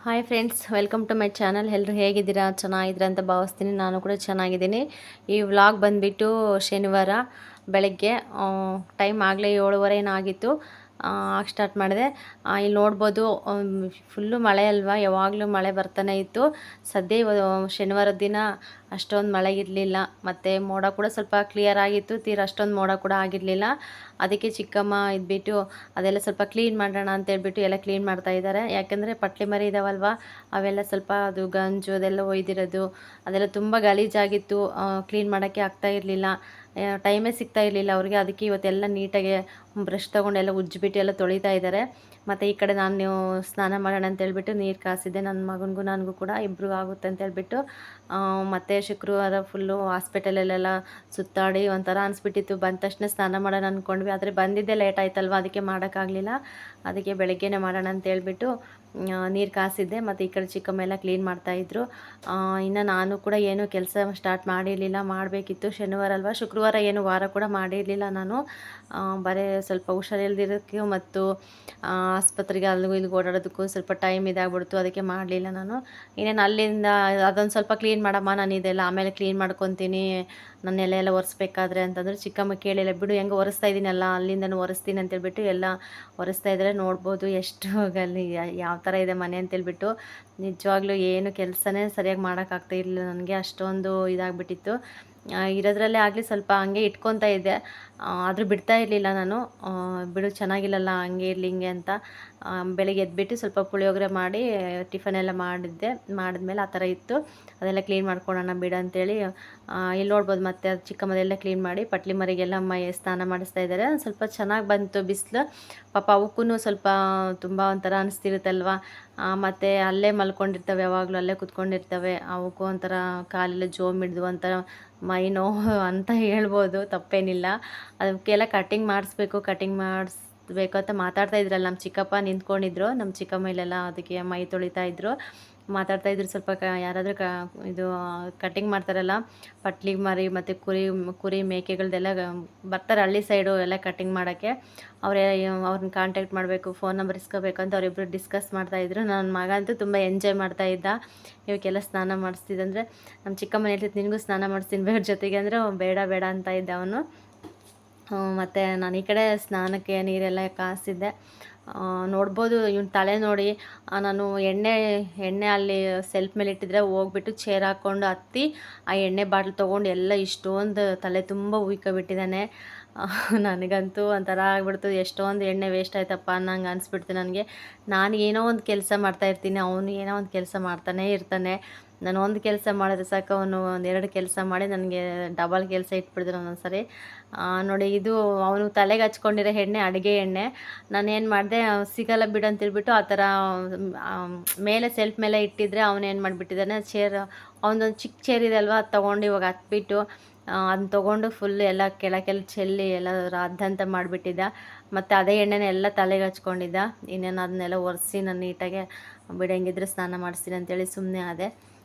Hi friends, welcome to my channel. ಎಲ್ಲರೂ ಹೇಗಿದ್ದೀರಾ? ಚೆನ್ನಾಗಿದ್ದೀರಾ ಅಂತ ಭಾವಿಸ್ತೀನಿ. ನಾನು ಕೂಡ ಚೆನ್ನಾಗಿದ್ದೀನಿ. ಈ ವ್ಲಾಗ್ ಬಂದುಬಿಟ್ಟು ಶನಿವಾರ ಬೆಳಗ್ಗೆ ಟೈಮ್ ಆಗಲೇ 7:30 ಏನಾಗಿತ್ತು. ಆಗ ಸ್ಟಾರ್ಟ್ ಮಾಡಿದೆ. ಇಲ್ಲಿ ನೋಡ್ಬೋದು, ಫುಲ್ಲು ಮಳೆ ಅಲ್ವಾ, ಯಾವಾಗಲೂ ಮಳೆ ಬರ್ತಾನೆ ಇತ್ತು. ಸದ್ಯ ಶನಿವಾರದ ದಿನ ಅಷ್ಟೊಂದು ಮಳೆ ಇರಲಿಲ್ಲ. ಮತ್ತು ಮೋಡ ಕೂಡ ಸ್ವಲ್ಪ ಕ್ಲಿಯರ್ ಆಗಿತ್ತು, ಅಷ್ಟೊಂದು ಮೋಡ ಕೂಡ ಆಗಿರಲಿಲ್ಲ. ಅದಕ್ಕೆ ಚಿಕ್ಕಮ್ಮ ಇದ್ಬಿಟ್ಟು ಅದೆಲ್ಲ ಸ್ವಲ್ಪ ಕ್ಲೀನ್ ಮಾಡೋಣ ಅಂತೇಳ್ಬಿಟ್ಟು ಎಲ್ಲ ಕ್ಲೀನ್ ಮಾಡ್ತಾ ಇದ್ದಾರೆ. ಯಾಕೆಂದರೆ ಪಟ್ಲಿ ಮರಿ ಇದಾವಲ್ವ, ಅವೆಲ್ಲ ಸ್ವಲ್ಪ ಅದು ಗಂಜು ಅದೆಲ್ಲ ಒಯ್ದಿರೋದು, ಅದೆಲ್ಲ ತುಂಬ ಗಲೀಜಾಗಿತ್ತು. ಕ್ಲೀನ್ ಮಾಡೋಕ್ಕೆ ಆಗ್ತಾ ಇರಲಿಲ್ಲ, ಟೈಮೇ ಸಿಗ್ತಾ ಇರಲಿಲ್ಲ ಅವ್ರಿಗೆ. ಅದಕ್ಕೆ ಇವತ್ತೆಲ್ಲ ನೀಟಾಗಿ ಬ್ರಷ್ ತೊಗೊಂಡು ಎಲ್ಲ ಉಜ್ಜಿಬಿಟ್ಟು ಎಲ್ಲ ತೊಳಿತಾ ಇದ್ದಾರೆ. ಮತ್ತು ಈ ಕಡೆ ನಾನು ಸ್ನಾನ ಮಾಡೋಣ ಅಂತೇಳ್ಬಿಟ್ಟು ನೀರು ಕಾಸಿದ್ದೆ. ನನ್ನ ಮಗನಿಗೂ ನನಗೂ ಕೂಡ ಇಬ್ರಿಗೂ ಆಗುತ್ತೆ ಅಂತೇಳ್ಬಿಟ್ಟು. ಮತ್ತು ಶುಕ್ರವಾರ ಫುಲ್ಲು ಹಾಸ್ಪಿಟಲಲ್ಲೆಲ್ಲ ಸುತ್ತಾಡಿ ಒಂಥರ ಅನಿಸ್ಬಿಟ್ಟಿತ್ತು. ಬಂದ ತಕ್ಷಣ ಸ್ನಾನ ಮಾಡೋಣ ಅಂದ್ಕೊಂಡ್ವಿ, ಆದರೆ ಬಂದಿದ್ದೇ ಲೇಟ್ ಆಯ್ತಲ್ವ, ಅದಕ್ಕೆ ಮಾಡೋಕ್ಕಾಗಲಿಲ್ಲ. ಅದಕ್ಕೆ ಬೆಳಗ್ಗೆನೇ ಮಾಡೋಣ ಅಂತೇಳ್ಬಿಟ್ಟು ನೀರು ಕಾಸಿದ್ದೆ. ಮತ್ತು ಈ ಕಡೆ ಚಿಕ್ಕಮ್ಮ ಎಲ್ಲ ಕ್ಲೀನ್ ಮಾಡ್ತಾಯಿದ್ರು. ಇನ್ನು ನಾನು ಕೂಡ ಏನೂ ಕೆಲಸ ಸ್ಟಾರ್ಟ್ ಮಾಡಿರಲಿಲ್ಲ, ಮಾಡಬೇಕಿತ್ತು. ಶನಿವಾರ ಅಲ್ವಾ, ಶುಕ್ರವಾರ ಏನು ವಾರ ಕೂಡ ಮಾಡಿರಲಿಲ್ಲ ನಾನು. ಬರೀ ಸ್ವಲ್ಪ ಹುಷಾರಿಲ್ದಿರೋಕ್ಕೆ ಮತ್ತು ಆಸ್ಪತ್ರೆಗೆ ಅಲ್ಲಿಗೂ ಇಲ್ಲಿಗೂ ಓಡಾಡೋದಕ್ಕೂ ಸ್ವಲ್ಪ ಟೈಮ್ ಇದಾಗ್ಬಿಡ್ತು, ಅದಕ್ಕೆ ಮಾಡಲಿಲ್ಲ ನಾನು. ಇನ್ನೇನು ಅಲ್ಲಿಂದ ಅದೊಂದು ಸ್ವಲ್ಪ ಕ್ಲೀನ್ ಮಾಡಮ್ಮ, ನಾನು ಇದೆಲ್ಲ ಆಮೇಲೆ ಕ್ಲೀನ್ ಮಾಡ್ಕೊತೀನಿ, ನನ್ನ ಎಲ್ಲ ಒರೆಸ್ಬೇಕಾದ್ರೆ ಅಂತಂದರೆ ಚಿಕ್ಕಮ್ಮ ಕೇಳಿಲ್ಲ. ಬಿಡು, ಹೆಂಗೆ ಒರೆಸ್ತಾ ಇದ್ದೀನಲ್ಲ, ಅಲ್ಲಿಂದನೂ ಒರೆಸ್ತೀನಿ ಅಂತೇಳ್ಬಿಟ್ಟು ಎಲ್ಲ ಒರೆಸ್ತಾ ಇದ್ದಾರೆ. ನೋಡ್ಬೋದು ಎಷ್ಟು ಅಲ್ಲಿ ಯಾವ ಥರ ಇದೆ ಮನೆ ಅಂತೇಳ್ಬಿಟ್ಟು. ನಿಜವಾಗ್ಲೂ ಏನು ಕೆಲಸನೇ ಸರಿಯಾಗಿ ಮಾಡೋಕ್ಕಾಗ್ತಾ ಇರಲಿಲ್ಲ ನನಗೆ, ಅಷ್ಟೊಂದು ಇದಾಗ್ಬಿಟ್ಟಿತ್ತು. ಇರೋದ್ರಲ್ಲೇ ಆಗಲಿ ಸ್ವಲ್ಪ ಹಂಗೆ ಇಟ್ಕೊತಾ ಇದ್ದೆ, ಆದರೂ ಬಿಡ್ತಾ ಇರಲಿಲ್ಲ ನಾನು. ಬಿಡು, ಚೆನ್ನಾಗಿಲ್ಲಲ್ಲ, ಹಂಗೆ ಇರಲಿ ಹಿಂಗೆ ಅಂತ. ಬೆಳಗ್ಗೆ ಎದ್ಬಿಟ್ಟು ಸ್ವಲ್ಪ ಪುಳಿಯೋಗರೆ ಮಾಡಿ ಟಿಫನ್ ಎಲ್ಲ ಮಾಡಿದ್ಮೇಲೆ ಆ ಥರ ಇತ್ತು. ಅದೆಲ್ಲ ಕ್ಲೀನ್ ಮಾಡ್ಕೊಳ್ಳೋಣ ಬಿಡು ಅಂತೇಳಿ ಇಲ್ಲಿ ನೋಡ್ಬೋದು. ಮತ್ತು ಅದು ಚಿಕ್ಕಮ್ಮದೆಲ್ಲ ಕ್ಲೀನ್ ಮಾಡಿ ಪಟ್ಲಿ ಮರಿಗೆಲ್ಲ ಸ್ನಾನ ಮಾಡಿಸ್ತಾ ಇದ್ದಾರೆ. ಸ್ವಲ್ಪ ಚೆನ್ನಾಗಿ ಬಂತು ಬಿಸಿಲು. ಪಾಪ ಅವಕ್ಕೂ ಸ್ವಲ್ಪ ತುಂಬ ಒಂಥರ ಅನಿಸ್ತಿರುತ್ತಲ್ವ. ಮತ್ತು ಅಲ್ಲೇ ಮಲ್ಕೊಂಡಿರ್ತವೆ, ಯಾವಾಗಲೂ ಅಲ್ಲೇ ಕುತ್ಕೊಂಡಿರ್ತವೆ. ಅವಕ್ಕೂ ಒಂಥರ ಕಾಲೆಲ್ಲ ಜೋಮ್ ಹಿಡ್ದು ಒಂಥರ ಮೈ ನೋವು ಅಂತ ಹೇಳ್ಬೋದು, ತಪ್ಪೇನಿಲ್ಲ. ಅದಕ್ಕೆಲ್ಲ ಕಟಿಂಗ್ ಮಾಡಿಸ್ಬೇಕು ಅಂತ ಮಾತಾಡ್ತಾ ಇದ್ರಲ್ಲ ನಮ್ಮ ಚಿಕ್ಕಪ್ಪ. ನಿಂತ್ಕೊಂಡಿದ್ರು ನಮ್ಮ ಚಿಕ್ಕಮ್ಮ ಇಲ್ಲೆಲ್ಲ, ಅದಕ್ಕೆ ಮೈ ತೊಳಿತಾ ಇದ್ರು, ಮಾತಾಡ್ತಾ ಇದ್ರು. ಸ್ವಲ್ಪ ಯಾರಾದರೂ ಇದು ಕಟಿಂಗ್ ಮಾಡ್ತಾರಲ್ಲ, ಪಟ್ಲಿ ಮರಿ ಮತ್ತು ಕುರಿ ಮೇಕೆಗಳ್ದೆಲ್ಲ ಬರ್ತಾರೆ ಹಳ್ಳಿ ಸೈಡು ಎಲ್ಲ ಕಟಿಂಗ್ ಮಾಡೋಕ್ಕೆ. ಅವ್ರನ್ನ ಕಾಂಟ್ಯಾಕ್ಟ್ ಮಾಡಬೇಕು, ಫೋನ್ ನಂಬರ್ ಇಸ್ಕೋಬೇಕಂತ ಅವರಿಬ್ಬರು ಡಿಸ್ಕಸ್ ಮಾಡ್ತಾಯಿದ್ರು. ನನ್ನ ಮಗ ಅಂತೂ ತುಂಬ ಎಂಜಾಯ್ ಮಾಡ್ತಾಯಿದ್ದ. ಇವಕ್ಕೆಲ್ಲ ಸ್ನಾನ ಮಾಡಿಸ್ತಿದ್ದಂದರೆ ನಮ್ಮ ಚಿಕ್ಕಮ್ಮನ ಹೇಳ್ತಿತ್ತು, ನಿನಗೂ ಸ್ನಾನ ಮಾಡಿಸ್ತೀನಿ ಬೇಡ ಜೊತೆಗೆ ಅಂದರೆ, ಬೇಡ ಬೇಡ ಅಂತ ಇದ್ದ ಅವನು. ಮತ್ತು ನಾನು ಈ ಕಡೆ ಸ್ನಾನಕ್ಕೆ ನೀರೆಲ್ಲ ಕಾಸಿದ್ದೆ. ನೋಡ್ಬೋದು, ಇವ್ನ ತಲೆ ನೋಡಿ. ನಾನು ಎಣ್ಣೆ ಅಲ್ಲಿ ಸೆಲ್ಫ್ ಮೇಲೆ ಇಟ್ಟಿದ್ರೆ ಹೋಗ್ಬಿಟ್ಟು ಚೇರ್ ಹಾಕ್ಕೊಂಡು ಹತ್ತಿ ಆ ಎಣ್ಣೆ ಬಾಟ್ಲ್ ತೊಗೊಂಡು ಎಲ್ಲ ಇಷ್ಟೊಂದು ತಲೆ ತುಂಬ ಉಯ್ಕೊಬಿಟ್ಟಿದ್ದಾನೆ. ನನಗಂತೂ ಒಂಥರ ಆಗ್ಬಿಡ್ತು, ಎಷ್ಟೊಂದು ಎಣ್ಣೆ ವೇಸ್ಟ್ ಆಯ್ತಪ್ಪ ಅನ್ನಂಗೆ ಅನಿಸ್ಬಿಡ್ತು ನನಗೆ. ನಾನು ಏನೋ ಒಂದು ಕೆಲಸ ಮಾಡ್ತಾಯಿರ್ತೀನಿ, ಅವನು ಏನೋ ಒಂದು ಕೆಲಸ ಮಾಡ್ತಾನೇ ಇರ್ತಾನೆ. ನಾನು ಒಂದು ಕೆಲಸ ಮಾಡಿದ್ರೆ ಸಾಕು, ಅವನು ಒಂದೆರಡು ಕೆಲಸ ಮಾಡಿ ನನಗೆ ಡಬಲ್ ಕೆಲಸ ಇಟ್ಬಿಡ್ತಾನೆ ಒಂದೊಂದು ಸರಿ. ನೋಡಿ, ಇದು ಅವನು ತಲೆಗೆ ಹಚ್ಕೊಂಡಿರೋ ಎಣ್ಣೆ ಅಡುಗೆ ಎಣ್ಣೆ. ನಾನೇನು ಮಾಡಿದೆ, ಸಿಗಲ್ಲ ಬಿಡು ಅಂತೇಳ್ಬಿಟ್ಟು ಆ ಥರ ಮೇಲೆ ಸೆಲ್ಫ್ ಮೇಲೆ ಇಟ್ಟಿದ್ರೆ ಅವನೇನು ಮಾಡಿಬಿಟ್ಟಿದ್ದಾನೆ, ಅವನದೊಂದು ಚಿಕ್ಕ ಚೇರ್ ಇದೆ ಅಲ್ವಾ, ಅದು ತೊಗೊಂಡು ಇವಾಗ ಹತ್ಬಿಟ್ಟು ಅದನ್ನ ತೊಗೊಂಡು ಫುಲ್ ಎಲ್ಲ ಕೆಳಗೆಲ್ಲ ಚೆಲ್ಲಿ ಎಲ್ಲ ರಾದ್ದಂತ ಮಾಡಿಬಿಟ್ಟಿದ್ದ. ಮತ್ತು ಅದೇ ಎಣ್ಣೆನ ಎಲ್ಲ ತಲೆಗೆ ಹಚ್ಕೊಂಡಿದ್ದ. ಇನ್ನೇನು ಅದನ್ನೆಲ್ಲ ಒರೆಸಿ ನಾನು ನೀಟಾಗೆ ಬಿಡಂಗಿದ್ರೆ ಸ್ನಾನ ಮಾಡಿಸ್ತೀನಿ ಅಂತೇಳಿ ಸುಮ್ಮನೆ ಆದೆ.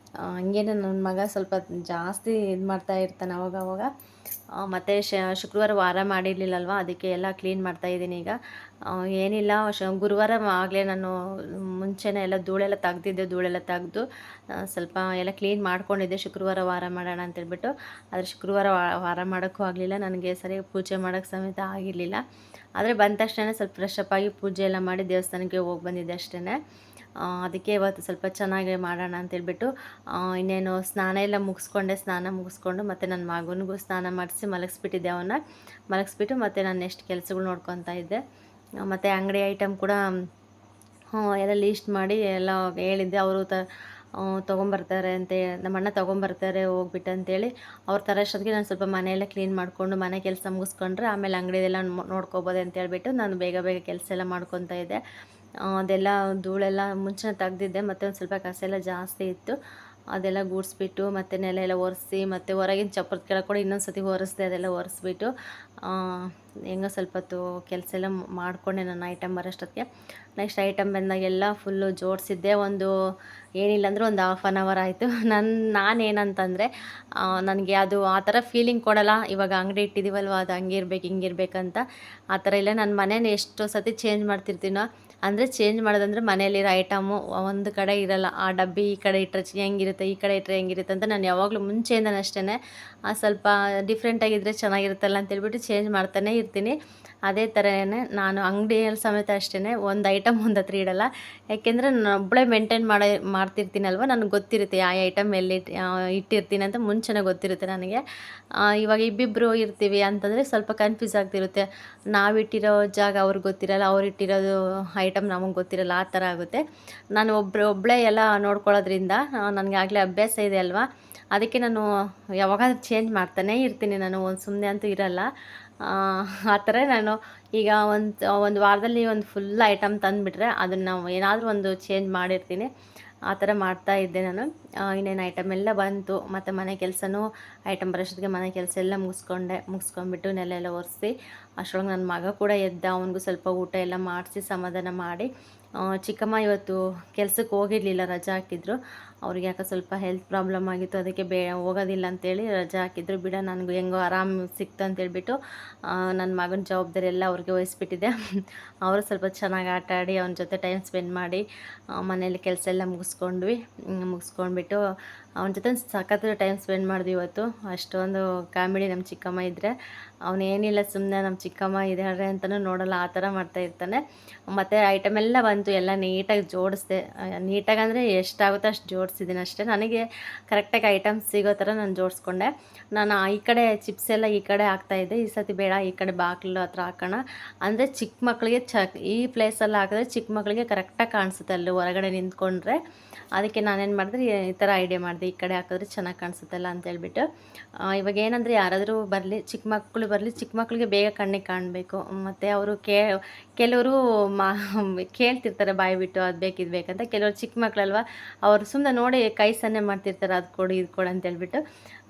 ಹಂಗೇನೆ ನನ್ನ ಮಗ ಸ್ವಲ್ಪ ಜಾಸ್ತಿ ಇದು ಮಾಡ್ತಾ ಇರ್ತಾನೆ ಅವಾಗವಾಗ. ಮತ್ತು ಶುಕ್ರವಾರ ವಾರ ಮಾಡಿರಲಿಲ್ಲಲ್ವ, ಅದಕ್ಕೆ ಎಲ್ಲ ಕ್ಲೀನ್ ಮಾಡ್ತಾಯಿದ್ದೀನಿ ಈಗ. ಏನಿಲ್ಲ, ಗುರುವಾರ ಆಗಲೇ ನಾನು ಮುಂಚೆನೇ ಎಲ್ಲ ಧೂಳೆಲ್ಲ ತೆಗೆದು ಸ್ವಲ್ಪ ಎಲ್ಲ ಕ್ಲೀನ್ ಮಾಡ್ಕೊಂಡಿದ್ದೆ, ಶುಕ್ರವಾರ ವಾರ ಮಾಡೋಣ ಅಂತೇಳ್ಬಿಟ್ಟು. ಆದರೆ ಶುಕ್ರವಾರ ವಾರ ಮಾಡೋಕ್ಕೂ ಆಗಲಿಲ್ಲ ನನಗೆ, ಸರಿಯಾಗಿ ಪೂಜೆ ಮಾಡೋಕ್ಕೆ ಸಮೇತ ಆಗಿರಲಿಲ್ಲ. ಆದರೆ ಬಂದ ತಕ್ಷಣ ಸ್ವಲ್ಪ ಫ್ರೆಶ್ ಅಪ್ ಆಗಿ ಪೂಜೆ ಎಲ್ಲ ಮಾಡಿ ದೇವಸ್ಥಾನಕ್ಕೆ ಹೋಗಿ ಬಂದಿದ್ದೆ ಅಷ್ಟೇ. ಅದಕ್ಕೆ ಇವತ್ತು ಸ್ವಲ್ಪ ಚೆನ್ನಾಗಿ ಮಾಡೋಣ ಅಂತೇಳ್ಬಿಟ್ಟು ಇನ್ನೇನು ಸ್ನಾನ ಎಲ್ಲ ಮುಗಿಸ್ಕೊಂಡು ಮತ್ತು ನನ್ನ ಮಗನಿಗೂ ಸ್ನಾನ ಮಾಡಿಸಿ ಮಲಗಿಸ್ಬಿಟ್ಟಿದ್ದೆ. ಮಲಗಿಸ್ಬಿಟ್ಟು ಮತ್ತು ನಾನು ನೆಕ್ಸ್ಟ್ ಕೆಲಸಗಳು ನೋಡ್ಕೊತಾ ಇದ್ದೆ. ಮತ್ತು ಅಂಗಡಿ ಐಟಮ್ ಕೂಡ ಎಲ್ಲ ಲೀಸ್ಟ್ ಮಾಡಿ ಎಲ್ಲ ಹೇಳಿದ್ದೆ. ಅವರು ತೊಗೊಂಬರ್ತಾರೆ ನಮ್ಮಣ್ಣ ತೊಗೊಂಬರ್ತಾರೆ ಹೋಗ್ಬಿಟ್ಟು ಅಂತೇಳಿ. ಅವ್ರು ತರೋಷ್ಟೊತ್ತಿಗೆ ನಾನು ಸ್ವಲ್ಪ ಮನೆಯೆಲ್ಲ ಕ್ಲೀನ್ ಮಾಡಿಕೊಂಡು ಮನೆ ಕೆಲಸ ಮುಗಿಸ್ಕೊಂಡ್ರೆ ಆಮೇಲೆ ಅಂಗಡಿದೆಲ್ಲ ನೋಡ್ಕೊಬೋದು ಅಂತೇಳ್ಬಿಟ್ಟು ನಾನು ಬೇಗ ಕೆಲಸ ಎಲ್ಲ ಮಾಡ್ಕೊತಾ ಇದ್ದೆ. ಅದೆಲ್ಲ ಧೂಳೆಲ್ಲ ಮುಂಚೆ ತೆಗ್ದಿದ್ದೆ, ಮತ್ತು ಒಂದು ಸ್ವಲ್ಪ ಕಸ ಎಲ್ಲ ಜಾಸ್ತಿ ಇತ್ತು, ಅದೆಲ್ಲ ಗೂಡಿಸ್ಬಿಟ್ಟು ಮತ್ತು ನೆಲ ಎಲ್ಲ ಒರೆಸಿ, ಮತ್ತು ಹೊರಗಿನ ಚಪ್ಪರದ ಕೆಳಗೆ ಕೂಡ ಇನ್ನೊಂದು ಸತಿ ಒರೆಸ್ದೆ. ಅದೆಲ್ಲ ಒರೆಸ್ಬಿಟ್ಟು ಹೆಂಗೋ ಸ್ವಲ್ಪ ಹೊತ್ತು ಕೆಲಸ ಎಲ್ಲ ಮಾಡಿಕೊಂಡೆ ನನ್ನ ಐಟಮ್ ಬರೋಷ್ಟೊತ್ತಿಗೆ. ನೆಕ್ಸ್ಟ್ ಐಟಮ್ ಬಂದಾಗೆಲ್ಲ ಫುಲ್ಲು ಜೋಡಿಸಿದ್ದೆ. ಏನಿಲ್ಲ ಅಂದರೂ ಒಂದು ಹಾಫ್ ಆನ್ ಅವರ್ ಆಯಿತು. ನಾನೇನಂತಂದರೆ ನನಗೆ ಅದು ಆ ಥರ ಫೀಲಿಂಗ್ ಕೊಡೋಲ್ಲ. ಇವಾಗ ಅಂಗಡಿ ಇಟ್ಟಿದ್ದೀವಲ್ವ, ಅದು ಹಂಗೆ ಇರ್ಬೇಕು ಹಿಂಗೆ ಇರಬೇಕಂತ ಆ ಥರ ಇಲ್ಲ. ನನ್ನ ಮನೇನ ಎಷ್ಟೋ ಸತಿ ಚೇಂಜ್ ಮಾಡ್ತಿರ್ತೀನೋ ಅಂದರೆ ಚೇಂಜ್ ಮಾಡೋದಂದರೆ ಮನೆಯಲ್ಲಿರೋ ಐಟಮು ಒಂದು ಕಡೆ ಇರಲ್ಲ. ಆ ಡಬ್ಬಿ ಈ ಕಡೆ ಇಟ್ಟರೆ ಹೆಂಗಿರುತ್ತೆ, ಈ ಕಡೆ ಇಟ್ಟರೆ ಹೆಂಗಿರುತ್ತೆ ಅಂತ ನಾನು ಯಾವಾಗಲೂ ಮುಂಚೆಯಿಂದನೂ ಅಷ್ಟೇ ಸ್ವಲ್ಪ ಡಿಫ್ರೆಂಟಾಗಿದ್ದರೆ ಚೆನ್ನಾಗಿರುತ್ತಲ್ಲ ಅಂತೇಳ್ಬಿಟ್ಟು ಚೇಂಜ್ ಮಾಡ್ತಾನೇ ಇರ್ತೀನಿ. ಅದೇ ಥರನೇ ನಾನು ಅಂಗಡಿಯಲ್ಲಿ ಸಮೇತ ಅಷ್ಟೇ ಒಂದು ಐಟಮ್ ಒಂದು ಹತ್ರ ಇಡಲ್ಲ. ಯಾಕೆಂದರೆ ನಾನು ಒಬ್ಬಳೇ ಮೇಂಟೈನ್ ಮಾಡ್ತಿರ್ತೀನಲ್ವ, ನನಗೆ ಗೊತ್ತಿರುತ್ತೆ ಯಾವ ಐಟಮ್ ಎಲ್ಲಿ ಇಟ್ಟಿರ್ತೀನಿ ಅಂತ ಮುಂಚೆನೇ ಗೊತ್ತಿರುತ್ತೆ ನನಗೆ. ಇವಾಗ ಇಬ್ಬಿಬ್ಬರು ಇರ್ತೀವಿ ಅಂತಂದರೆ ಸ್ವಲ್ಪ ಕನ್ಫ್ಯೂಸ್ ಆಗ್ತಿರುತ್ತೆ. ನಾವಿಟ್ಟಿರೋ ಜಾಗ ಅವ್ರಿಗೆ ಗೊತ್ತಿರಲ್ಲ, ಅವ್ರು ಇಟ್ಟಿರೋದು ಐಟಮ್ ನಮಗೆ ಗೊತ್ತಿರಲ್ಲ, ಆ ಥರ ಆಗುತ್ತೆ. ನಾನು ಒಬ್ಬಳೇ ಎಲ್ಲ ನೋಡ್ಕೊಳ್ಳೋದ್ರಿಂದ ನನಗೆ ಆಗಲೇ ಅಭ್ಯಾಸ ಇದೆ ಅಲ್ವಾ, ಅದಕ್ಕೆ ನಾನು ಯಾವಾಗಾದ್ರೂ ಚೇಂಜ್ ಮಾಡ್ತಾನೇ ಇರ್ತೀನಿ. ನಾನು ಸುಮ್ಮನೆ ಅಂತೂ ಇರಲ್ಲ. ಆ ಥರ ನಾನು ಈಗ ಒಂದು ವಾರದಲ್ಲಿ ಒಂದು ಫುಲ್ ಐಟಮ್ ತಂದುಬಿಟ್ರೆ ಅದನ್ನು ಏನಾದರೂ ಒಂದು ಚೇಂಜ್ ಮಾಡಿರ್ತೀನಿ. ಆ ಥರ ಮಾಡ್ತಾ ಇದ್ದೆ ನಾನು. ಇನ್ನೇನು ಐಟಮ್ ಎಲ್ಲ ಬಂತು, ಮತ್ತು ಮನೆ ಕೆಲಸನೂ ಐಟಮ್ ಬರೋಷ್ಟೊತ್ತಿಗೆ ಮನೆ ಕೆಲಸ ಎಲ್ಲ ಮುಗಿಸ್ಕೊಂಡ್ಬಿಟ್ಟು ನೆಲ ಎಲ್ಲ ಒರೆಸಿ ಅಷ್ಟರೊಳಗೆ ನನ್ನ ಮಗ ಕೂಡ ಎದ್ದ. ಅವನಿಗೂ ಸ್ವಲ್ಪ ಊಟ ಎಲ್ಲ ಮಾಡಿಸಿ ಸಮಾಧಾನ ಮಾಡಿ, ಚಿಕ್ಕಮ್ಮ ಇವತ್ತು ಕೆಲ್ಸಕ್ಕೆ ಹೋಗಿರಲಿಲ್ಲ, ರಜಾ ಹಾಕಿದ್ರು. ಅವ್ರಿಗೆ ಯಾಕೆ ಸ್ವಲ್ಪ ಹೆಲ್ತ್ ಪ್ರಾಬ್ಲಮ್ ಆಗಿತ್ತು, ಅದಕ್ಕೆ ಹೋಗೋದಿಲ್ಲ ಅಂತೇಳಿ ರಜಾ ಹಾಕಿದ್ರು. ಬಿಡ, ನನಗೂ ಹೆಂಗೋ ಆರಾಮ್ ಸಿಕ್ತು ಅಂತೇಳ್ಬಿಟ್ಟು ನನ್ನ ಮಗನ ಜವಾಬ್ದಾರಿ ಎಲ್ಲ ಅವ್ರಿಗೆ ವಹಿಸ್ಬಿಟ್ಟಿದ್ದೆ. ಅವರು ಸ್ವಲ್ಪ ಚೆನ್ನಾಗಿ ಆಟ ಆಡಿ ಅವನ ಜೊತೆ ಟೈಮ್ ಸ್ಪೆಂಡ್ ಮಾಡಿ ಮನೇಲಿ ಕೆಲಸ ಎಲ್ಲ ಮುಗಿಸ್ಕೊಂಡ್ಬಿಟ್ಟು ಅವನ ಜೊತೆ ಸಖತ್ ಟೈಮ್ ಸ್ಪೆಂಡ್ ಮಾಡಿದ್ವಿ ಇವತ್ತು. ಅಷ್ಟೊಂದು ಕಾಮಿಡಿ ನಮ್ಮ ಚಿಕ್ಕಮ್ಮ ಇದ್ದರೆ. ಅವನೇನಿಲ್ಲ, ಸುಮ್ಮನೆ ನಮ್ಮ ಚಿಕ್ಕಮ್ಮ ಇದ್ದಾರೆ ಅಂತಲೂ ನೋಡಲ್ಲ, ಆ ಥರ ಮಾಡ್ತಾಯಿರ್ತಾನೆ. ಮತ್ತು ಐಟಮ್ ಎಲ್ಲ ಬಂತು, ಎಲ್ಲ ನೀಟಾಗಿ ಜೋಡಿಸ್ದೆ. ನೀಟಾಗಿ ಅಂದರೆ ಎಷ್ಟಾಗುತ್ತೋ ಅಷ್ಟು ಜೋಡಿಸಿದ್ದೀನಿ ಅಷ್ಟೇ. ನನಗೆ ಕರೆಕ್ಟಾಗಿ ಐಟಮ್ಸ್ ಸಿಗೋ ಥರ ನಾನು ಜೋಡಿಸ್ಕೊಂಡೆ. ನಾನು ಈ ಕಡೆ ಚಿಪ್ಸ್ ಎಲ್ಲ ಈ ಕಡೆ ಹಾಕ್ತಾಯಿದ್ದೆ, ಈ ಸತಿ ಬೇಡ ಈ ಕಡೆ ಬಾಗಿಲು ಹತ್ರ ಹಾಕೋಣ ಅಂದರೆ ಚಿಕ್ಕ ಮಕ್ಕಳಿಗೆ ಈ ಪ್ಲೇಸಲ್ಲಿ ಹಾಕಿದ್ರೆ ಚಿಕ್ಕ ಮಕ್ಕಳಿಗೆ ಕರೆಕ್ಟಾಗಿ ಕಾಣಿಸುತ್ತೆ ಅಲ್ಲಿ ಹೊರಗಡೆ ನಿಂತ್ಕೊಂಡ್ರೆ. ಅದಕ್ಕೆ ನಾನೇನು ಮಾಡಿದ್ರೆ ಈ ಥರ ಐಡಿಯಾ ಮಾಡಿದೆ, ಈ ಕಡೆ ಹಾಕಿದ್ರೆ ಚೆನ್ನಾಗಿ ಕಾಣಿಸುತ್ತಲ್ಲ ಅಂತೇಳ್ಬಿಟ್ಟು. ಇವಾಗ ಏನಂದರೆ ಯಾರಾದರೂ ಬರಲಿ, ಚಿಕ್ಕ ಮಕ್ಕಳು ಬರಲಿ, ಚಿಕ್ಕ ಮಕ್ಕಳಿಗೆ ಬೇಗ ಕಣ್ಣಿಗೆ ಕಾಣಬೇಕು. ಮತ್ತು ಅವರು ಕೆಲವರು ಕೇಳ್ತಿರ್ತಾರೆ ಬಾಯಿ ಬಿಟ್ಟು ಅದು ಬೇಕು ಇದು ಬೇಕಂತ. ಕೆಲವರು ಚಿಕ್ಕ ಮಕ್ಕಳಲ್ವ, ಅವರು ಸುಮ್ಮನೆ ನೋಡಿ ಕೈ ಸನ್ನೆ ಮಾಡ್ತಿರ್ತಾರೆ, ಅದು ಕೊಡು ಇದು ಕೊಡು ಅಂತೇಳ್ಬಿಟ್ಟು.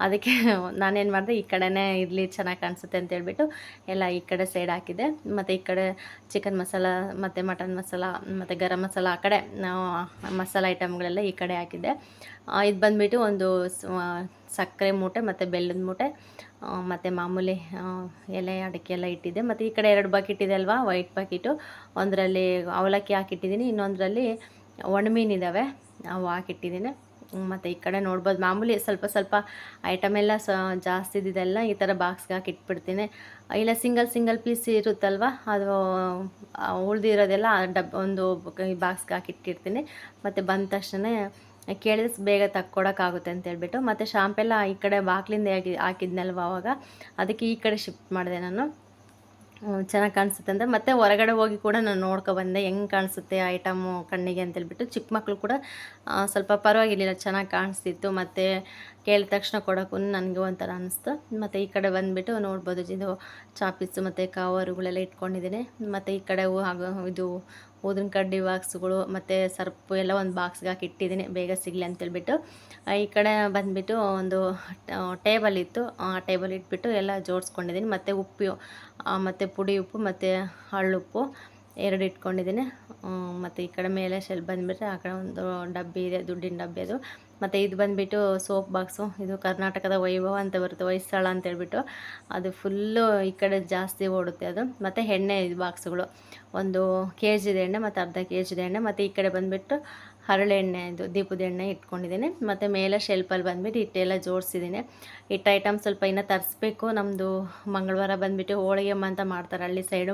ಅದಕ್ಕೆ ನಾನೇನು ಮಾಡಿದೆ, ಈ ಕಡೆನೇ ಇರಲಿ ಚೆನ್ನಾಗಿ ಕಾಣಿಸುತ್ತೆ ಅಂತೇಳ್ಬಿಟ್ಟು ಎಲ್ಲ ಈ ಕಡೆ ಸೈಡ್ ಹಾಕಿದ್ದೆ. ಮತ್ತು ಈ ಕಡೆ ಚಿಕನ್ ಮಸಾಲ ಮತ್ತು ಮಟನ್ ಮಸಾಲ ಮತ್ತು ಗರಂ ಮಸಾಲ ಆ ಕಡೆ ಮಸಾಲ ಐಟಮ್ಗಳೆಲ್ಲ ಈ ಕಡೆ ಹಾಕಿದ್ದೆ. ಇದು ಬಂದುಬಿಟ್ಟು ಒಂದು ಸಕ್ಕರೆ ಮೂಟೆ ಮತ್ತು ಬೆಲ್ಲದ ಮೂಟೆ ಮತ್ತು ಮಾಮೂಲಿ ಎಲೆ ಅಡಿಕೆ ಎಲ್ಲ ಇಟ್ಟಿದ್ದೆ. ಮತ್ತು ಈ ಕಡೆ 2 ಬಕೆಟ್ ಇದೆ ಅಲ್ವಾ, ವೈಟ್ ಬಕೆಟು. ಒಂದರಲ್ಲಿ ಅವಲಕ್ಕಿ ಹಾಕಿಟ್ಟಿದ್ದೀನಿ, ಇನ್ನೊಂದರಲ್ಲಿ ಒಣಮೀನಿದ್ದಾವೆ, ಅವು ಹಾಕಿಟ್ಟಿದ್ದೀನಿ. ಮತ್ತು ಈ ಕಡೆ ನೋಡ್ಬೋದು ಮಾಮೂಲಿ ಸ್ವಲ್ಪ ಸ್ವಲ್ಪ ಐಟಮ್ ಎಲ್ಲ ಜಾಸ್ತಿ ಇದ್ದಿದ್ದೆಲ್ಲ ಈ ಥರ ಬಾಕ್ಸ್ಗೆ ಹಾಕಿಟ್ಬಿಡ್ತೀನಿ. ಇಲ್ಲ ಸಿಂಗಲ್ ಪೀಸ್ ಇರುತ್ತಲ್ವ, ಅದು ಉಳಿದಿರೋದೆಲ್ಲ ಒಂದು ಬಾಕ್ಸ್ಗೆ ಹಾಕಿಟ್ಟಿರ್ತೀನಿ. ಮತ್ತು ಬಂದ ತಕ್ಷಣ ಕೇಳಿದ್ರೆ ಬೇಗ ತಕ್ಕೊಡೋಕ್ಕಾಗುತ್ತೆ ಅಂತೇಳ್ಬಿಟ್ಟು. ಮತ್ತು ಶಾಂಪೆಲ್ಲ ಈ ಕಡೆ ಬಾಕ್ಲಿಂದ ಹಾಕಿದ್ನಲ್ವ ಆವಾಗ, ಅದಕ್ಕೆ ಈ ಕಡೆ ಶಿಫ್ಟ್ ಮಾಡಿದೆ ನಾನು. ಚೆನ್ನಾಗಿ ಕಾಣಿಸುತ್ತೆ ಅಂತ. ಮತ್ತು ಹೊರಗಡೆ ಹೋಗಿ ಕೂಡ ನಾನು ನೋಡ್ಕೊಬಂದೆ ಹೆಂಗೆ ಕಾಣಿಸುತ್ತೆ ಐಟಮು ಕಣ್ಣಿಗೆ ಅಂತೇಳ್ಬಿಟ್ಟು. ಚಿಕ್ಕ ಮಕ್ಕಳು ಕೂಡ ಸ್ವಲ್ಪ ಪರವಾಗಿರಲಿಲ್ಲ, ಚೆನ್ನಾಗಿ ಕಾಣಿಸ್ತಿತ್ತು. ಮತ್ತು ಕೇಳಿದ ತಕ್ಷಣ ಕೊಡೋಕ್ಕೂ ನನಗೆ ಒಂಥರ ಅನ್ನಿಸ್ತು. ಮತ್ತು ಈ ಕಡೆ ಬಂದುಬಿಟ್ಟು ನೋಡ್ಬೋದು, ಇದು ಚಾಪೀಸು ಮತ್ತು ಕವರುಗಳೆಲ್ಲ ಇಟ್ಕೊಂಡಿದ್ದೀನಿ. ಮತ್ತು ಈ ಕಡೆ ಇದು ಊದಿನ ಕಡ್ಡಿ ಬಾಕ್ಸ್ಗಳು ಮತ್ತು ಸರ್ಪು ಎಲ್ಲ ಒಂದು ಬಾಕ್ಸ್ಗೆ ಹಾಕಿ ಇಟ್ಟಿದ್ದೀನಿ, ಬೇಗ ಸಿಗಲಿ ಅಂತೇಳ್ಬಿಟ್ಟು. ಈ ಕಡೆ ಬಂದುಬಿಟ್ಟು ಒಂದು ಟೇಬಲ್ ಇತ್ತು, ಆ ಟೇಬಲ್ ಇಟ್ಬಿಟ್ಟು ಎಲ್ಲ ಜೋಡಿಸ್ಕೊಂಡಿದ್ದೀನಿ. ಮತ್ತು ಉಪ್ಪು ಮತ್ತು ಪುಡಿ ಉಪ್ಪು ಮತ್ತು ಹಳ್ಳುಪ್ಪು 2 ಇಟ್ಕೊಂಡಿದ್ದೀನಿ. ಮತ್ತು ಈ ಕಡೆ ಮೇಲೆ ಶೆಲ್ ಬಂದುಬಿಟ್ರೆ ಆ ಕಡೆ ಒಂದು ಡಬ್ಬಿ ಇದೆ, ದುಡ್ಡಿನ ಡಬ್ಬಿ ಅದು. ಮತ್ತು ಇದು ಬಂದುಬಿಟ್ಟು ಸೋಪ್ ಬಾಕ್ಸು, ಇದು ಕರ್ನಾಟಕದ ವೈಭವ ಅಂತ ಬರುತ್ತೆ, ಹೊಯ್ಸಳ ಅಂತೇಳ್ಬಿಟ್ಟು. ಅದು ಫುಲ್ಲು ಈ ಕಡೆ ಜಾಸ್ತಿ ಓಡುತ್ತೆ ಅದು. ಮತ್ತು ಎಣ್ಣೆ ಇದು ಬಾಕ್ಸುಗಳು, 1 kg ಎಣ್ಣೆ ಮತ್ತು ಅರ್ಧ kg ಎಣ್ಣೆ. ಮತ್ತು ಈ ಕಡೆ ಬಂದುಬಿಟ್ಟು ಹರಳೆಣ್ಣೆ, ಇದು ದೀಪದ ಎಣ್ಣೆ ಇಟ್ಕೊಂಡಿದ್ದೀನಿ. ಮತ್ತು ಮೇಲೆ ಶೆಲ್ಪಲ್ಲಿ ಬಂದುಬಿಟ್ಟು ಹಿಟ್ಟೆಲ್ಲ ಜೋಡಿಸಿದ್ದೀನಿ. ಹಿಟ್ಟು ಐಟಮ್ ಸ್ವಲ್ಪ ಇನ್ನೂ ತರಿಸ್ಬೇಕು. ನಮ್ಮದು ಮಂಗಳವಾರ ಬಂದುಬಿಟ್ಟು ಹೋಳಿಗೆಮ್ಮ ಅಂತ ಮಾಡ್ತಾರೆ ಹಳ್ಳಿ ಸೈಡು.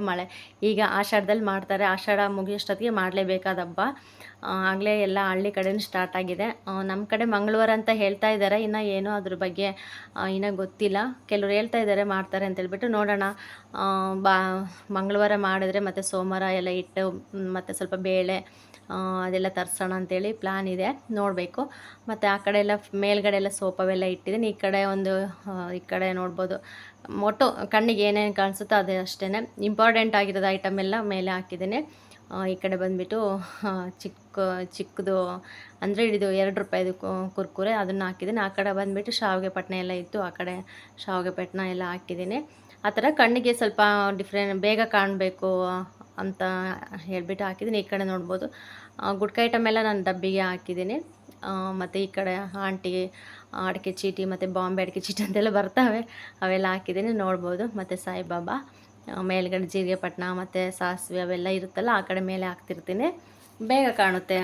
ಈಗ ಆಷಾಢದಲ್ಲಿ ಮಾಡ್ತಾರೆ, ಆಷಾಢ ಮುಗಿಯೋಷ್ಟೊತ್ತಿಗೆ ಮಾಡಲೇಬೇಕಾದ ಹಬ್ಬ. ಆಗಲೇ ಎಲ್ಲ ಹಳ್ಳಿ ಕಡೆಯೂ ಸ್ಟಾರ್ಟ್ ಆಗಿದೆ. ನಮ್ಮ ಕಡೆ ಮಂಗಳವಾರ ಅಂತ ಹೇಳ್ತಾ ಇದ್ದಾರೆ, ಇನ್ನು ಏನೋ ಅದ್ರ ಬಗ್ಗೆ ಇನ್ನೂ ಗೊತ್ತಿಲ್ಲ. ಕೆಲವ್ರು ಹೇಳ್ತಾ ಇದ್ದಾರೆ ಮಾಡ್ತಾರೆ ಅಂತೇಳ್ಬಿಟ್ಟು, ನೋಡೋಣ. ಮಂಗಳವಾರ ಮಾಡಿದ್ರೆ ಮತ್ತು ಸೋಮವಾರ ಎಲ್ಲ ಇಟ್ಟು ಮತ್ತು ಸ್ವಲ್ಪ ಬೇಳೆ ಅದೆಲ್ಲ ತರಿಸೋಣ ಅಂತೇಳಿ ಪ್ಲ್ಯಾನ್ ಇದೆ, ನೋಡಬೇಕು. ಮತ್ತು ಆ ಕಡೆ ಎಲ್ಲ ಮೇಲ್ಗಡೆ ಎಲ್ಲ ಸೋಪವೆಲ್ಲ ಇಟ್ಟಿದ್ದೀನಿ. ಈ ಕಡೆ ನೋಡ್ಬೋದು, ಒಟ್ಟು ಕಣ್ಣಿಗೆ ಏನೇನು ಕಾಣಿಸುತ್ತೋ ಅದೇ ಅಷ್ಟೇ ಇಂಪಾರ್ಟೆಂಟ್ ಆಗಿರೋದು ಐಟಮ್ ಎಲ್ಲ ಮೇಲೆ ಹಾಕಿದ್ದೀನಿ. ಈ ಕಡೆ ಬಂದುಬಿಟ್ಟು ಚಿಕ್ಕದು ಅಂದರೆ ಇದು 2 ರೂಪಾಯಿದು ಕುರ್ಕುರೆ, ಅದನ್ನು ಹಾಕಿದ್ದೀನಿ. ಆ ಕಡೆ ಬಂದುಬಿಟ್ಟು ಶಾವಿಗೆ ಪಟ್ನೆ ಎಲ್ಲ ಇತ್ತು, ಆ ಕಡೆ ಶಾವಿಗೆ ಪಟ್ನ ಎಲ್ಲ ಹಾಕಿದ್ದೀನಿ. ಆ ಥರ ಕಣ್ಣಿಗೆ ಸ್ವಲ್ಪ ಬೇಗ ಕಾಣಬೇಕು ಅಂತ ಹೇಳ್ಬಿಟ್ಟು ಹಾಕಿದ್ದೀನಿ. ಈ ಕಡೆ ನೋಡ್ಬೋದು ಗುಟ್ಕ ಐಟಮ್ ಎಲ್ಲ ನಾನು ಡಬ್ಬಿಗೆ ಹಾಕಿದ್ದೀನಿ. ಮತ್ತು ಈ ಕಡೆ ಆಂಟಿಗೆ ಅಡಿಕೆ ಚೀಟಿ ಮತ್ತು ಬಾಂಬೆ ಅಡಿಕೆ ಚೀಟಿ ಅಂತೆಲ್ಲ ಬರ್ತವೆ, ಅವೆಲ್ಲ ಹಾಕಿದ್ದೀನಿ ನೋಡ್ಬೋದು. ಮತ್ತು ಸಾಯಿಬಾಬಾ ಮೇಲ್ಗಡೆ ಜೀರಿಗೆ ಪಟ್ಟಣ ಮತ್ತು ಸಾಸಿವೆ ಅವೆಲ್ಲ ಇರುತ್ತಲ್ಲ ಆ ಕಡೆ ಮೇಲೆ ಹಾಕ್ತಿರ್ತೀನಿ, ಬೇಗ ಕಾಣುತ್ತೆ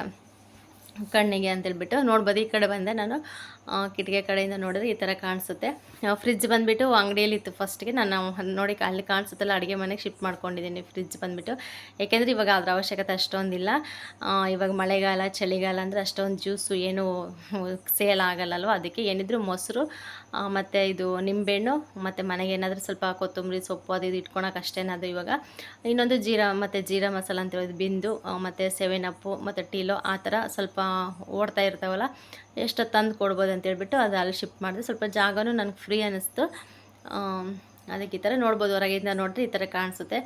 ಕಣ್ಣಿಗೆ ಅಂತೇಳ್ಬಿಟ್ಟು. ನೋಡ್ಬೋದು ಈ ಕಡೆ ಬಂದೆ ನಾನು, ಕಿಟಕಿ ಕಡೆಯಿಂದ ನೋಡಿದ್ರೆ ಈ ಥರ ಕಾಣಿಸುತ್ತೆ. ಫ್ರಿಜ್ ಬಂದುಬಿಟ್ಟು ಅಂಗಡಿಯಲ್ಲಿತ್ತು ಫಸ್ಟ್ಗೆ, ನಾನು ನೋಡಿ ಅಲ್ಲಿ ಕಾಣಿಸುತ್ತಲ್ಲ ಅಡುಗೆ ಮನೆಗೆ ಶಿಫ್ಟ್ ಮಾಡ್ಕೊಂಡಿದ್ದೀನಿ ಫ್ರಿಜ್ ಬಂದುಬಿಟ್ಟು. ಏಕೆಂದರೆ ಇವಾಗ ಅದರ ಅವಶ್ಯಕತೆ ಅಷ್ಟೊಂದಿಲ್ಲ. ಇವಾಗ ಮಳೆಗಾಲ ಚಳಿಗಾಲ ಅಂದರೆ ಅಷ್ಟೊಂದು ಜ್ಯೂಸು ಏನು ಸೇಲ್ ಆಗಲ್ಲಲ್ವ, ಅದಕ್ಕೆ ಏನಿದ್ರು ಮೊಸರು ಮತ್ತು ಇದು ನಿಂಬೆಹಣ್ಣು ಮತ್ತು ಮನೆಗೆ ಏನಾದರೂ ಸ್ವಲ್ಪ ಕೊತ್ತಂಬರಿ ಸೊಪ್ಪು ಅದು ಇದು ಇಟ್ಕೊಳಕ್ಕೆ ಅಷ್ಟೇನದು. ಇವಾಗ ಇನ್ನೊಂದು ಜೀರಾ ಮಸಾಲ ಅಂತ ಹೇಳಿದ್ದು ಬಿಂದು ಮತ್ತು 7 ಅಪ್ ಮತ್ತು ಟೀಲೋ ಆ ಥರ ಸ್ವಲ್ಪ ಓಡ್ತಾ ಇರ್ತಾವಲ್ಲ, ಎಷ್ಟು ತಂದು ಕೊಡ್ಬೋದು ಅಂತೇಳ್ಬಿಟ್ಟು ಅದು ಅಲ್ಲಿ ಶಿಫ್ಟ್ ಮಾಡಿದೆ. ಸ್ವಲ್ಪ ಜಾಗನೂ ನನಗೆ ಫ್ರೀ ಅನ್ನಿಸ್ತು, ಅದಕ್ಕೆ ಈ ಥರ ನೋಡ್ಬೋದು. ಹೊರಗಿಂದ ನೋಡಿದ್ರೆ ಈ ಥರ ಕಾಣಿಸುತ್ತೆ.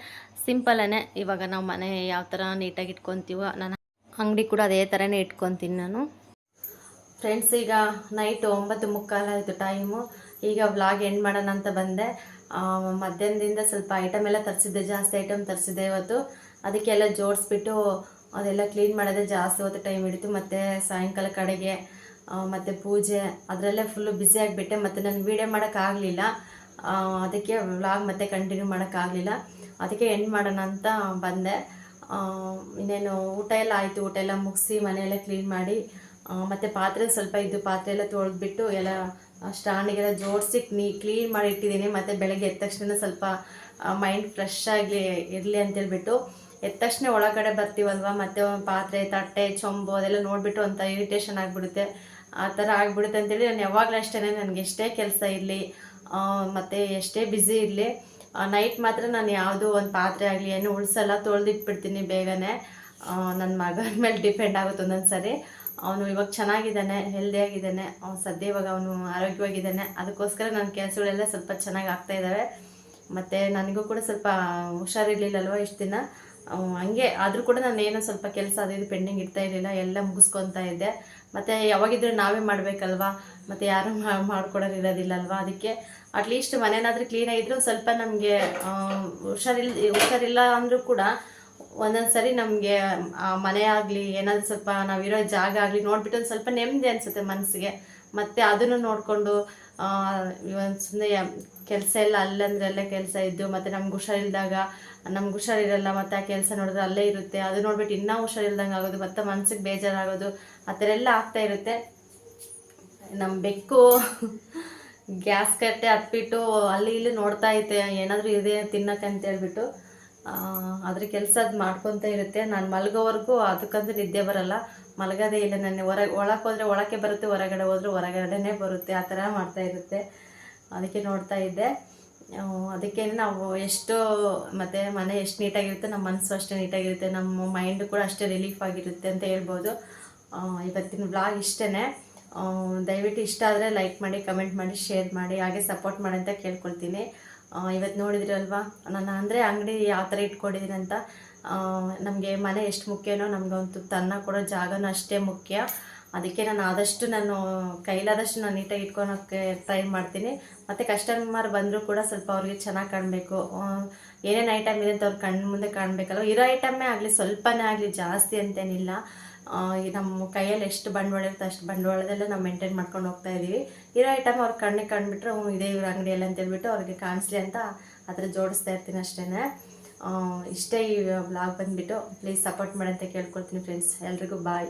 ಸಿಂಪಲ್ಲೇ ಇವಾಗ ನಾವು ಮನೆ ಯಾವ ಥರ ನೀಟಾಗಿ ಇಟ್ಕೊತೀವೋ, ನಾನು ಅಂಗಡಿ ಕೂಡ ಅದೇ ಥರನೇ ಇಟ್ಕೊತೀನಿ ನಾನು. ಫ್ರೆಂಡ್ಸ್, ಈಗ ನೈಟು 9:45 ಆಯಿತು ಟೈಮು. ಈಗ ವ್ಲಾಗ್ ಎಂಡ್ ಮಾಡೋಣ ಅಂತ ಬಂದೆ. ಮಧ್ಯಾಹ್ನದಿಂದ ಸ್ವಲ್ಪ ಐಟಮ್ ಎಲ್ಲ ತರಿಸಿದ್ದೆ, ಜಾಸ್ತಿ ಐಟಮ್ ತರಿಸಿದ್ದೆ ಇವತ್ತು. ಅದಕ್ಕೆಲ್ಲ ಜೋಡಿಸ್ಬಿಟ್ಟು ಅದೆಲ್ಲ ಕ್ಲೀನ್ ಮಾಡೋದೇ ಜಾಸ್ತಿ ಹೊತ್ತು ಟೈಮ್ ಹಿಡಿತು. ಮತ್ತು ಸಾಯಂಕಾಲ ಕಡೆಗೆ ಮತ್ತು ಪೂಜೆ ಅದರಲ್ಲೇ ಫುಲ್ಲು ಬ್ಯುಸಿ ಆಗಿಬಿಟ್ಟೆ. ಮತ್ತು ನಾನು ವೀಡಿಯೋ ಮಾಡೋಕ್ಕಾಗಲಿಲ್ಲ, ಅದಕ್ಕೆ ವ್ಲಾಗ್ ಮತ್ತೆ ಕಂಟಿನ್ಯೂ ಮಾಡೋಕ್ಕಾಗಲಿಲ್ಲ. ಅದಕ್ಕೆ ಎಂಡ್ ಮಾಡೋಣ ಅಂತ ಬಂದೆ. ಇನ್ನೇನು ಊಟ ಎಲ್ಲ ಆಯಿತು, ಊಟ ಎಲ್ಲ ಮುಗಿಸಿ ಮನೆಯೆಲ್ಲ ಕ್ಲೀನ್ ಮಾಡಿ ಮತ್ತು ಪಾತ್ರೆ ಸ್ವಲ್ಪ ಇದ್ದು ಪಾತ್ರೆ ಎಲ್ಲ ತೊಳೆದ್ಬಿಟ್ಟು ಎಲ್ಲ ಸ್ಟ್ಯಾಂಡಿಗೆಲ್ಲ ಜೋಡಿಸಿ ಕ್ಲೀನ್ ಮಾಡಿ ಇಟ್ಟಿದ್ದೀನಿ. ಮತ್ತು ಬೆಳಗ್ಗೆ ಎದ್ದ ತಕ್ಷಣ ಸ್ವಲ್ಪ ಮೈಂಡ್ ಫ್ರೆಶ್ ಆಗಿ ಇರಲಿ ಅಂತೇಳ್ಬಿಟ್ಟು, ಎದ್ದ ತಕ್ಷಣ ಒಳಗಡೆ ಬರ್ತೀವಲ್ವ, ಮತ್ತು ಪಾತ್ರೆ ತಟ್ಟೆ ಚೊಂಬು ಅದೆಲ್ಲ ನೋಡಿಬಿಟ್ಟು ಒಂಥರ ಇರಿಟೇಷನ್ ಆಗಿಬಿಡುತ್ತೆ. ಆ ಥರ ಆಗಿಬಿಡುತ್ತೆ ಅಂತೇಳಿ ನಾನು ಯಾವಾಗಲೂ ಅಷ್ಟೇ, ನನಗೆ ಎಷ್ಟೇ ಕೆಲಸ ಇರಲಿ ಮತ್ತು ಎಷ್ಟೇ ಬ್ಯುಸಿ ಇರಲಿ, ನೈಟ್ ಮಾತ್ರ ನಾನು ಯಾವುದೋ ಒಂದು ಪಾತ್ರೆ ಆಗಲಿ ಏನು ಉಳಿಸಲ್ಲ, ತೊಳೆದಿಟ್ಬಿಡ್ತೀನಿ ಬೇಗನೆ. ನನ್ನ ಮಗನ ಮೇಲೆ ಡಿಪೆಂಡ್ ಆಗುತ್ತೆ ಒಂದೊಂದು ಸರಿ. ಅವನು ಇವಾಗ ಚೆನ್ನಾಗಿದ್ದಾನೆ, ಹೆಲ್ದಿಯಾಗಿದ್ದಾನೆ, ಸದ್ಯ ಇವಾಗ ಅವನು ಆರೋಗ್ಯವಾಗಿದ್ದಾನೆ. ಅದಕ್ಕೋಸ್ಕರ ನನ್ನ ಕೆಲಸಗಳೆಲ್ಲ ಸ್ವಲ್ಪ ಚೆನ್ನಾಗಿ ಆಗ್ತಾಯಿದ್ದಾವೆ. ಮತ್ತು ನನಗೂ ಕೂಡ ಸ್ವಲ್ಪ ಹುಷಾರಿರಲಿಲ್ಲಲ್ವ ಇಷ್ಟು ದಿನ, ಹಂಗೆ ಆದರೂ ಕೂಡ ನಾನು ಏನೋ ಸ್ವಲ್ಪ ಕೆಲಸ ಅದು ಇದು ಪೆಂಡಿಂಗ್ ಇಡ್ತಾ ಇರಲಿಲ್ಲ, ಎಲ್ಲ ಮುಗಿಸ್ಕೊತಾ ಇದ್ದೆ. ಮತ್ತು ಯಾವಾಗಿದ್ರೂ ನಾವೇ ಮಾಡಬೇಕಲ್ವ, ಮತ್ತು ಯಾರೂ ಮಾಡ್ಕೊಡೋರು ಇರೋದಿಲ್ಲಲ್ವ. ಅದಕ್ಕೆ ಅಟ್ಲೀಸ್ಟ್ ಮನೇನಾದರೂ ಕ್ಲೀನಾಗಿದ್ದರೂ ಸ್ವಲ್ಪ ನಮಗೆ ಹುಷಾರಿಲ್ಲ ಅಂದರೂ ಕೂಡ ಒಂದೊಂದು ಸರಿ ನಮಗೆ ಮನೆ ಆಗಲಿ ಏನಾದರೂ ಸ್ವಲ್ಪ ನಾವಿರೋ ಜಾಗ ಆಗಲಿ ನೋಡಿಬಿಟ್ಟು ಒಂದು ಸ್ವಲ್ಪ ನೆಮ್ಮದಿ ಅನಿಸುತ್ತೆ ಮನಸ್ಸಿಗೆ. ಮತ್ತು ಅದನ್ನು ನೋಡಿಕೊಂಡು ಸುಮ್ಮನೆ ಕೆಲಸ ಎಲ್ಲ ಅಲ್ಲಂದ್ರೆ ಅಲ್ಲೇ ಕೆಲಸ ಇದ್ದು, ಮತ್ತು ನಮ್ಗೆ ಹುಷಾರಿರಲ್ಲ, ಮತ್ತು ಆ ಕೆಲಸ ನೋಡಿದ್ರೆ ಅಲ್ಲೇ ಇರುತ್ತೆ, ಅದು ನೋಡ್ಬಿಟ್ಟು ಇನ್ನೂ ಹುಷಾರಿಲ್ದಂಗೆ ಆಗೋದು, ಮತ್ತು ಮನಸ್ಸಿಗೆ ಬೇಜಾರಾಗೋದು, ಆ ಥರ ಎಲ್ಲ ಆಗ್ತಾ ಇರುತ್ತೆ. ನಮ್ಮ ಬೆಕ್ಕು ಗ್ಯಾಸ್ ಕಟ್ಟೆ ಹತ್ಬಿಟ್ಟು ಅಲ್ಲಿ ಇಲ್ಲಿ ನೋಡ್ತಾ ಐತೆ ಏನಾದರೂ ಇದೆ ತಿನ್ನಕ್ಕಂತೇಳ್ಬಿಟ್ಟು, ಅದ್ರ ಕೆಲಸ ಅದು ಮಾಡ್ಕೊತ ಇರುತ್ತೆ. ನಾನು ಮಲಗೋವರೆಗೂ ಅದಕ್ಕಂತೂ ನಿದ್ದೆ ಬರಲ್ಲ, ಮಲಗೋದೇ ಇಲ್ಲ. ನಾನು ಒಳಕ್ಕೆ ಹೋದರೆ ಒಳಕ್ಕೆ ಬರುತ್ತೆ, ಹೊರಗಡೆ ಹೋದರೆ ಹೊರಗಡೆನೇ ಬರುತ್ತೆ, ಆ ಥರ ಮಾಡ್ತಾ ಇರುತ್ತೆ. ಅದಕ್ಕೆ ನೋಡ್ತಾ ಇದ್ದೆ. ಅದಕ್ಕೆ ನಾವು ಎಷ್ಟು ಮತ್ತು ಮನೆ ಎಷ್ಟು ನೀಟಾಗಿರುತ್ತೆ, ನಮ್ಮ ಮನಸ್ಸು ಅಷ್ಟೇ ನೀಟಾಗಿರುತ್ತೆ, ನಮ್ಮ ಮೈಂಡು ಕೂಡ ಅಷ್ಟೇ ರಿಲೀಫ್ ಆಗಿರುತ್ತೆ ಅಂತ ಹೇಳ್ಬೋದು. ಇವತ್ತಿನ ವ್ಲಾಗ್ ಇಷ್ಟೇ. ದಯವಿಟ್ಟು ಇಷ್ಟ ಆದರೆ ಲೈಕ್ ಮಾಡಿ, ಕಮೆಂಟ್ ಮಾಡಿ, ಶೇರ್ ಮಾಡಿ, ಹಾಗೆ ಸಪೋರ್ಟ್ ಮಾಡಿ ಅಂತ ಕೇಳ್ಕೊಳ್ತೀನಿ. ಇವತ್ತು ನೋಡಿದ್ರಲ್ವಾ ನಾನು ಅಂದರೆ ಅಂಗಡಿ ಯಾವ ಥರ ಇಟ್ಕೊಂಡಿದ್ದೀನಿ ಅಂತ. ನಮಗೆ ಮನೆ ಎಷ್ಟು ಮುಖ್ಯನೋ ನಮಗಂತೂ ತನ್ನ ಕೊಡೋ ಜಾಗನೂ ಅಷ್ಟೇ ಮುಖ್ಯ. ಅದಕ್ಕೆ ನಾನು ಕೈಲಾದಷ್ಟು ನಾನು ನೀಟಾಗಿ ಇಟ್ಕೊಳೋಕ್ಕೆ ಟ್ರೈ ಮಾಡ್ತೀನಿ. ಮತ್ತು ಕಸ್ಟಮರ್ ಬಂದರೂ ಕೂಡ ಸ್ವಲ್ಪ ಅವ್ರಿಗೆ ಚೆನ್ನಾಗಿ ಕಾಣಬೇಕು, ಏನೇನು ಐಟಮ್ ಇದೆ ಅಂತ ಅವ್ರ ಕಣ್ಣು ಮುಂದೆ ಕಾಣಬೇಕಲ್ವ. ಇರೋ ಐಟಮ್ಮೇ ಆಗಲಿ ಸ್ವಲ್ಪನೇ ಆಗಲಿ, ಜಾಸ್ತಿ ಅಂತೇನಿಲ್ಲ. ನಮ್ಮ ಕೈಯಲ್ಲಿ ಎಷ್ಟು ಬಂಡವಾಳ ಇರುತ್ತೆ ಅಷ್ಟು ಬಂಡವಾಳದೆಲ್ಲ ನಾವು ಮೇಂಟೈನ್ ಮಾಡ್ಕೊಂಡು ಹೋಗ್ತಾ ಇದ್ದೀವಿ. ಇರೋ ಐಟಮ್ ಅವ್ರ ಕಣ್ಣಿಗೆ ಕಂಡುಬಿಟ್ರೆ ಇದೇ ಇವ್ರ ಅಂಗಡಿಯಲ್ಲಿ ಅಂತೇಳ್ಬಿಟ್ಟು ಅವ್ರಿಗೆ ಕಾಣಿಸ್ಲಿ ಅಂತ ಆ ಥರ ಜೋಡಿಸ್ತಾ ಇರ್ತೀನಿ ಅಷ್ಟೇ. ಇಷ್ಟೇ ಈ ವ್ಲಾಗ್ ಬಂದುಬಿಟ್ಟು ಪ್ಲೀಸ್ ಸಪೋರ್ಟ್ ಮಾಡಿ ಅಂತ ಕೇಳ್ಕೊಳ್ತೀನಿ ಫ್ರೆಂಡ್ಸ್. ಎಲ್ರಿಗೂ ಬಾಯ್.